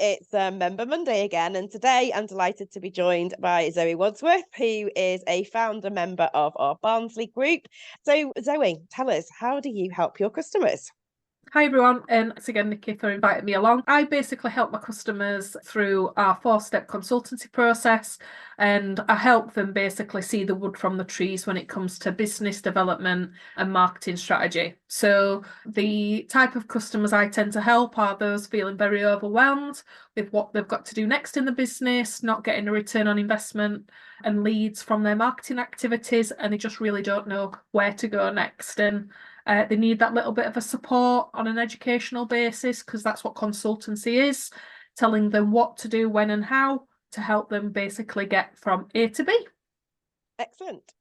It's Member Monday again, and today I'm delighted to be joined by Zoe Wadsworth, who is a founder member of our Barnsley group. So, Zoe, tell us, how do you help your customers? Hi everyone, and thanks again, Nicky, for inviting me along. I basically help my customers through our four-step consultancy process, and I help them basically see the wood from the trees when it comes to business development and marketing strategy. So the type of customers I tend to help are those feeling very overwhelmed with what they've got to do next in the business, not getting a return on investment and leads from their marketing activities, and they just really don't know where to go next. And they need that little bit of a support on an educational basis, because that's what consultancy is, telling them what to do, when and how, to help them basically get from A to B. Excellent.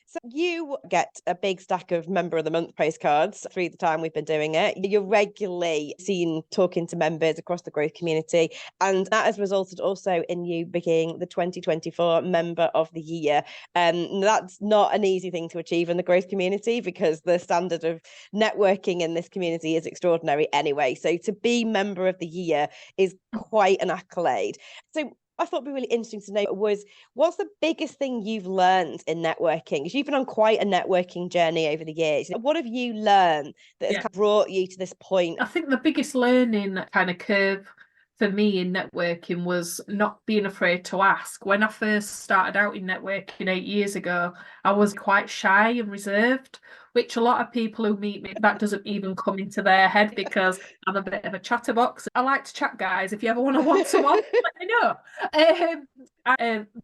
So you get a big stack of Member of the Month postcards through the time we've been doing it. You're regularly seen talking to members across the growth community, and that has resulted also in you being the 2024 Member of the Year. That's not an easy thing to achieve in the growth community, because the standard of networking in this community is extraordinary anyway. So to be Member of the Year is quite an accolade. So I thought would be really interesting to know was, what's the biggest thing you've learned in networking? Because you've been on quite a networking journey over the years. What have you learned that has kind of brought you to this point? I think the biggest learning kind of curve for me in networking was not being afraid to ask. When I first started out in networking 8 years ago, I was quite shy and reserved, which a lot of people who meet me, that doesn't even come into their head, because I'm a bit of a chatterbox. I like to chat, guys. If you ever want to one-to-one, let me know.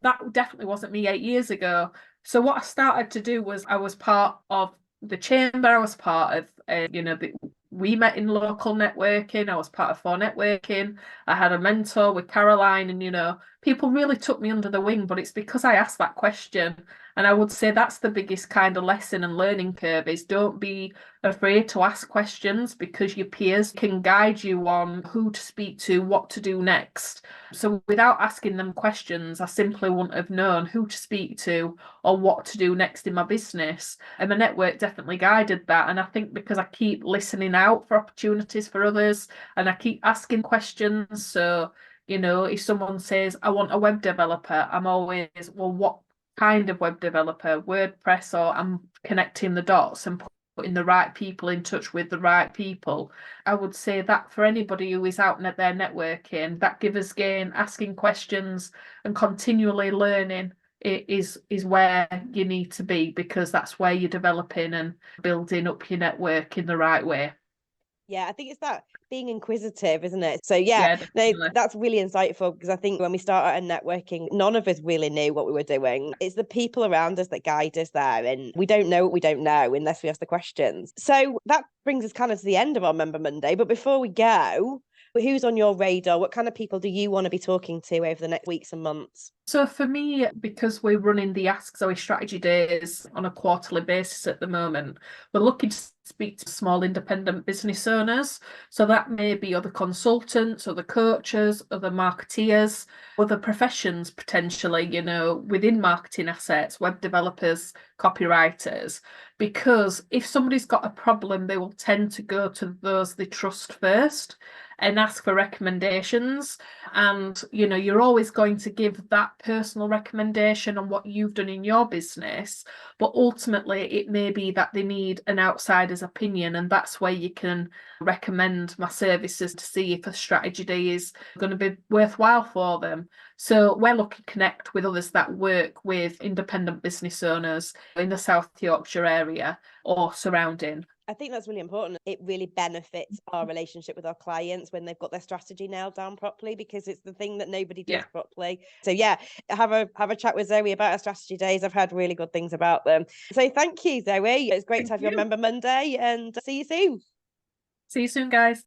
That definitely wasn't me 8 years ago. So what I started to do was, I was part of the chamber. I was part of, we met in local networking. I was part of For Networking. I had a mentor with Caroline, and people really took me under the wing, but it's because I asked that question. And I would say that's the biggest kind of lesson and learning curve, is don't be afraid to ask questions, because your peers can guide you on who to speak to, what to do next. So without asking them questions, I simply wouldn't have known who to speak to or what to do next in my business. And my network definitely guided that. And I think because I keep listening out for opportunities for others, and I keep asking questions. So, if someone says, I want a web developer, I'm always, well, what kind of web developer? WordPress? Or I'm connecting the dots and putting the right people in touch with the right people. I would say that for anybody who is out there networking, that givers gain, asking questions and continually learning is where you need to be, because that's where you're developing and building up your network in the right way. Yeah, I think it's that being inquisitive, isn't it? So yeah, Yeah, no, definitely. that's really insightful, because I think when we started networking, none of us really knew what we were doing. It's the people around us that guide us there, and we don't know what we don't know unless we ask the questions. So that brings us kind of to the end of our Member Monday. But before we go, who's on your radar? What kind of people do you want to be talking to over the next weeks and months? So for me, because we're running the Ask Zoe strategy days on a quarterly basis at the moment, we're looking to speak to small independent business owners. So that may be other consultants, other coaches, other marketeers, other professions potentially, within marketing assets, web developers, copywriters. Because if somebody's got a problem, they will tend to go to those they trust first and ask for recommendations. And you're always going to give that personal recommendation on what you've done in your business, but ultimately it may be that they need an outsider's opinion, and that's where you can recommend my services to see if a strategy day is going to be worthwhile for them. So we're looking to connect with others that work with independent business owners in the South Yorkshire area or surrounding. I think that's really important. It really benefits our relationship with our clients when they've got their strategy nailed down properly, because it's the thing that nobody does properly. So yeah, have a chat with Zoe about our strategy days. I've heard really good things about them. So thank you, Zoe. It's great to have your Member Monday, and see you soon. See you soon, guys.